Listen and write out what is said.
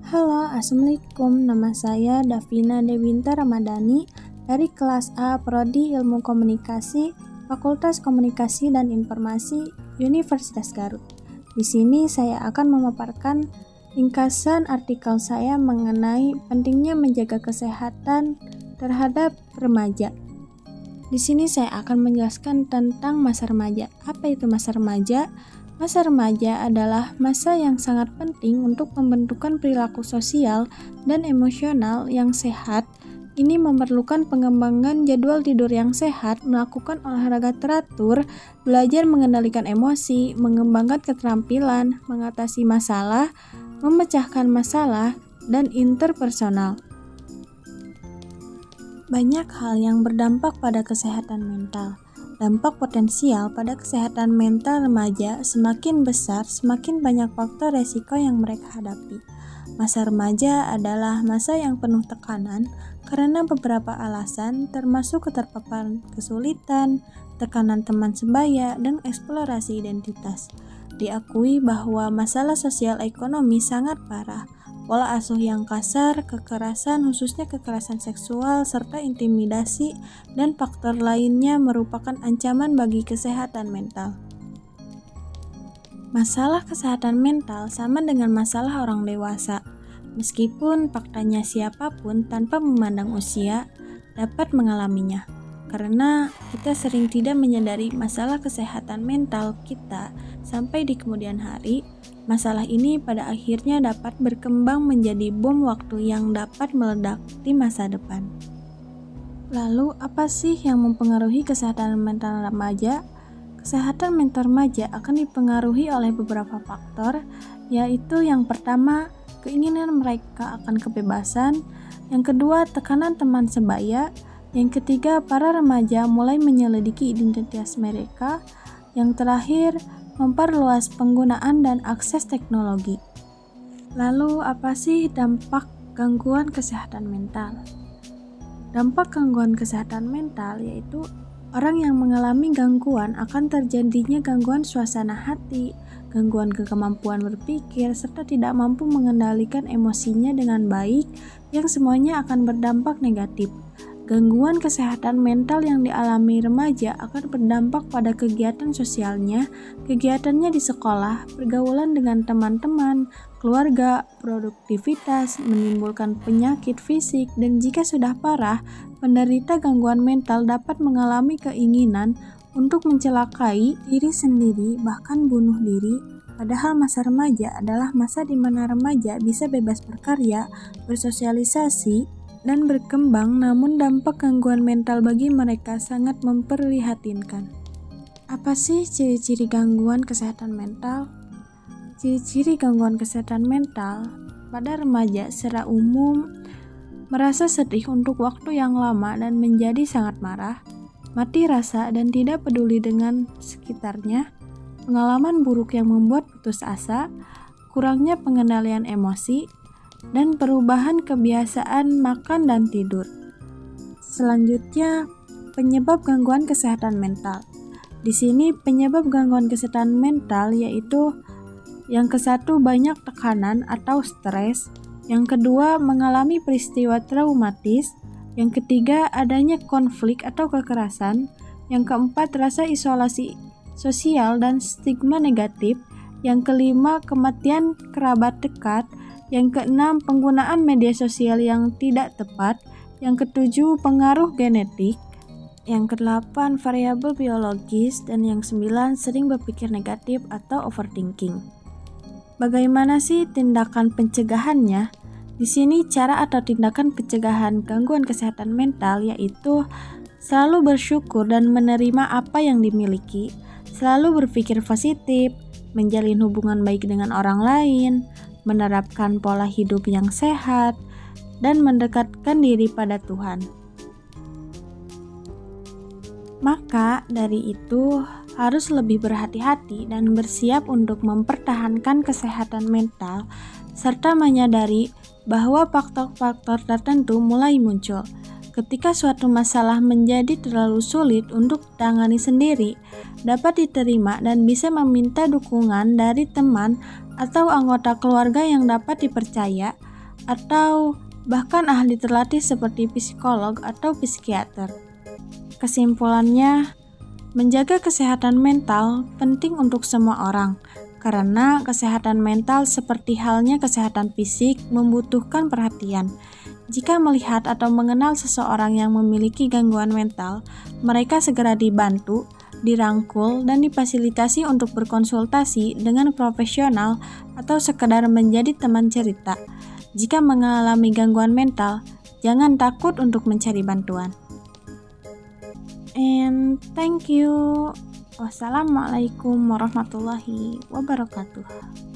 Halo, Assalamualaikum. Nama saya Davina Dewinta Ramadhani dari kelas A Prodi Ilmu Komunikasi, Fakultas Komunikasi dan Informasi, Universitas Garut. Di sini saya akan memaparkan ringkasan artikel saya mengenai pentingnya menjaga kesehatan terhadap remaja. Di sini saya akan menjelaskan tentang masa remaja. Apa itu masa remaja? Masa remaja adalah masa yang sangat penting untuk pembentukan perilaku sosial dan emosional yang sehat. Ini memerlukan pengembangan jadwal tidur yang sehat, melakukan olahraga teratur, belajar mengendalikan emosi, mengembangkan keterampilan, mengatasi masalah, memecahkan masalah, dan interpersonal. Banyak hal yang berdampak pada kesehatan mental. Dampak potensial pada kesehatan mental remaja semakin besar, semakin banyak faktor resiko yang mereka hadapi. Masa remaja adalah masa yang penuh tekanan karena beberapa alasan, termasuk keterpaparan kesulitan, tekanan teman sebaya, dan eksplorasi identitas. Diakui bahwa masalah sosial ekonomi sangat parah. Pola asuh yang kasar, kekerasan khususnya kekerasan seksual, serta intimidasi dan faktor lainnya merupakan ancaman bagi kesehatan mental. Masalah kesehatan mental sama dengan masalah orang dewasa. Meskipun faktanya siapapun tanpa memandang usia dapat mengalaminya. Karena kita sering tidak menyadari masalah kesehatan mental kita sampai di kemudian hari, masalah ini pada akhirnya dapat berkembang menjadi bom waktu yang dapat meledak di masa depan. Lalu, apa sih yang mempengaruhi kesehatan mental remaja? Kesehatan mental remaja akan dipengaruhi oleh beberapa faktor, yaitu yang pertama, keinginan mereka akan kebebasan, yang kedua, tekanan teman sebaya, yang ketiga, para remaja mulai menyelidiki identitas mereka, yang terakhir, memperluas penggunaan dan akses teknologi. Lalu, apa sih dampak gangguan kesehatan mental? Dampak gangguan kesehatan mental yaitu orang yang mengalami gangguan akan terjadinya gangguan suasana hati, gangguan kemampuan berpikir, serta tidak mampu mengendalikan emosinya dengan baik, yang semuanya akan berdampak negatif. Gangguan kesehatan mental yang dialami remaja akan berdampak pada kegiatan sosialnya, kegiatannya di sekolah, pergaulan dengan teman-teman, keluarga, produktivitas, menimbulkan penyakit fisik, dan jika sudah parah, penderita gangguan mental dapat mengalami keinginan untuk mencelakai diri sendiri, bahkan bunuh diri. Padahal masa remaja adalah masa di mana remaja bisa bebas berkarya, bersosialisasi, dan berkembang, namun dampak gangguan mental bagi mereka sangat memprihatinkan. Apa sih ciri-ciri gangguan kesehatan mental? Ciri-ciri gangguan kesehatan mental pada remaja secara umum merasa sedih untuk waktu yang lama dan menjadi sangat marah, mati rasa dan tidak peduli dengan sekitarnya, pengalaman buruk yang membuat putus asa, kurangnya pengendalian emosi, dan perubahan kebiasaan makan dan tidur. Selanjutnya, penyebab gangguan kesehatan mental. Di sini penyebab gangguan kesehatan mental yaitu yang ke-1 banyak tekanan atau stres, yang kedua mengalami peristiwa traumatis, yang ketiga adanya konflik atau kekerasan, yang keempat rasa isolasi sosial dan stigma negatif, yang kelima kematian kerabat dekat, yang keenam, penggunaan media sosial yang tidak tepat. Yang ketujuh, pengaruh genetik. Yang kedelapan, variabel biologis. Dan yang sembilan, sering berpikir negatif atau overthinking. Bagaimana sih tindakan pencegahannya? Di sini cara atau tindakan pencegahan gangguan kesehatan mental yaitu selalu bersyukur dan menerima apa yang dimiliki, selalu berpikir positif, menjalin hubungan baik dengan orang lain, menerapkan pola hidup yang sehat, dan mendekatkan diri pada Tuhan. Maka dari itu harus lebih berhati-hati dan bersiap untuk mempertahankan kesehatan mental, serta menyadari bahwa faktor-faktor tertentu mulai muncul. Ketika suatu masalah menjadi terlalu sulit untuk ditangani sendiri, dapat diterima dan bisa meminta dukungan dari teman atau anggota keluarga yang dapat dipercaya, atau bahkan ahli terlatih seperti psikolog atau psikiater. Kesimpulannya, menjaga kesehatan mental penting untuk semua orang, karena kesehatan mental seperti halnya kesehatan fisik membutuhkan perhatian. Jika melihat atau mengenal seseorang yang memiliki gangguan mental, mereka segera dibantu, dirangkul, dan difasilitasi untuk berkonsultasi dengan profesional atau sekedar menjadi teman cerita. Jika mengalami gangguan mental, jangan takut untuk mencari bantuan. And thank you. Wassalamualaikum warahmatullahi wabarakatuh.